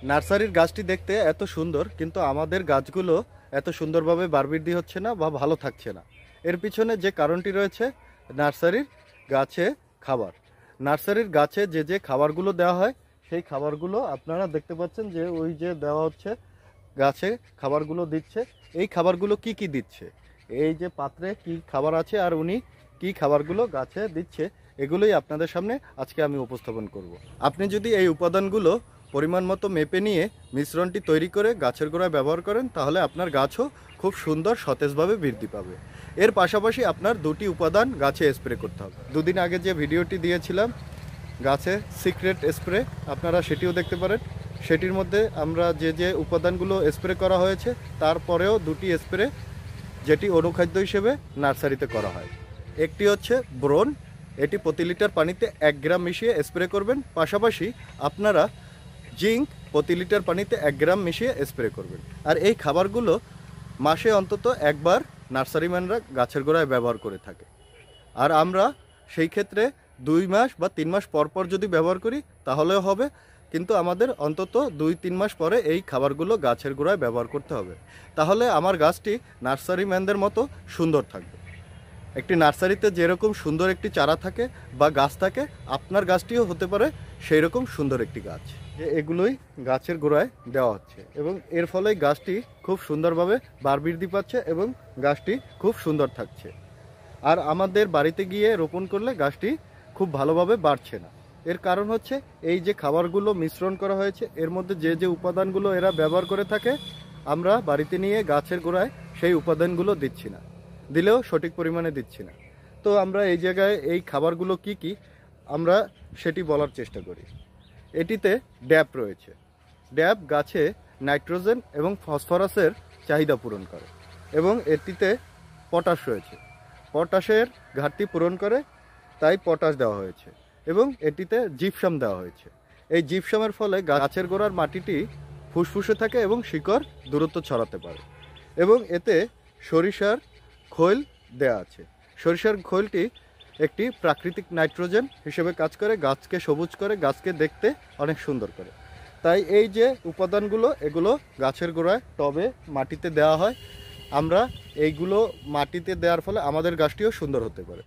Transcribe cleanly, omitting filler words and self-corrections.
নার্সারির গাছটি দেখতে এত সুন্দর, কিন্তু আমাদের গাছগুলো এত সুন্দরভাবে বাড়বৃদ্ধি হচ্ছে না বা ভালো থাকছে না। এর পিছনে যে কারণটি রয়েছে, নার্সারির গাছে খাবার। নার্সারির গাছে যে যে খাবারগুলো দেওয়া হয়, সেই খাবারগুলো আপনারা দেখতে পাচ্ছেন যে ওই যে দেওয়া হচ্ছে, গাছে খাবারগুলো দিচ্ছে। এই খাবারগুলো কি কি দিচ্ছে, এই যে পাত্রে কি খাবার আছে আর উনি কি খাবারগুলো গাছে দিচ্ছে, এগুলোই আপনাদের সামনে আজকে আমি উপস্থাপন করব। আপনি যদি এই উপাদানগুলো পরিমাণ মতো মেপে নিয়ে মিশ্রণটি তৈরি করে গাছের গোড়ায় ব্যবহার করেন, তাহলে আপনার গাছও খুব সুন্দর সতেজভাবে বৃদ্ধি পাবে। এর পাশাপাশি আপনার দুটি উপাদান গাছে স্প্রে করতে হবে। দুদিন আগে যে ভিডিওটি দিয়েছিলাম গাছে সিক্রেট স্প্রে, আপনারা সেটিও দেখতে পারেন। সেটির মধ্যে আমরা যে যে উপাদানগুলো স্প্রে করা হয়েছে, তারপরেও দুটি স্প্রে যেটি অনুখাদ্য হিসেবে নার্সারিতে করা হয়। একটি হচ্ছে বোরন, এটি প্রতি লিটার পানিতে 1 গ্রাম মিশিয়ে স্প্রে করবেন। পাশাপাশি আপনারা জিঙ্ক প্রতি লিটার পানিতে 1 গ্রাম মিশিয়ে স্প্রে করবেন। আর এই খাবারগুলো মাসে অন্তত একবার নার্সারিম্যানরা গাছের গোড়ায় ব্যবহার করে থাকে। আর আমরা সেই ক্ষেত্রে 2 মাস বা 3 মাস পর পর যদি ব্যবহার করি তাহলেও হবে, কিন্তু আমাদের অন্তত 2-3 মাস পরে এই খাবারগুলো গাছের গোড়ায় ব্যবহার করতে হবে। তাহলে আমার গাছটি নার্সারিম্যানদের মতো সুন্দর থাকবে। একটি নার্সারিতে যেরকম সুন্দর একটি চারা থাকে বা গাছ থাকে, আপনার গাছটিও হতে পারে সেই রকম সুন্দর একটি গাছ। যে এগুলোই গাছের গোড়ায় দেওয়া হচ্ছে এবং এর ফলে গাছটি খুব সুন্দরভাবে বাড়বৃদ্ধি পাচ্ছে এবং গাছটি খুব সুন্দর থাকছে। আর আমাদের বাড়িতে গিয়ে রোপণ করলে গাছটি খুব ভালোভাবে বাড়ছে না। এর কারণ হচ্ছে এই যে খাবারগুলো মিশ্রণ করা হয়েছে, এর মধ্যে যে যে উপাদানগুলো এরা ব্যবহার করে থাকে, আমরা বাড়িতে নিয়ে গাছের গোড়ায় সেই উপাদানগুলো দিচ্ছি না, দিলেও সঠিক পরিমাণে দিচ্ছি না। তো আমরা এই জায়গায় এই খাবারগুলো কি কি আমরা সেটি বলার চেষ্টা করি। এটিতে ড্যাপ রয়েছে। ড্যাপ গাছে নাইট্রোজেন এবং ফসফরাসের চাহিদা পূরণ করে এবং এটিতে পটাশ রয়েছে, পটাশের ঘাটতি পূরণ করে, তাই পটাশ দেওয়া হয়েছে। এবং এটিতে জিপসাম দেওয়া হয়েছে। এই জিপসামের ফলে গাছের গোড়ার মাটিটি ফুসফুসে থাকে এবং শিকড় দূরত্ব ছড়াতে পারে। এবং এতে সরিষার খৈল দেয়া আছে। সরিষার খৈলটি একটি প্রাকৃতিক নাইট্রোজেন হিসেবে কাজ করে, গাছকে সবুজ করে, গাছকে দেখতে অনেক সুন্দর করে। তাই এই যে উপাদানগুলো, এগুলো গাছের গোড়ায় টবে মাটিতে দেওয়া হয়। আমরা এইগুলো মাটিতে দেওয়ার ফলে আমাদের গাছটিও সুন্দর হতে পারে।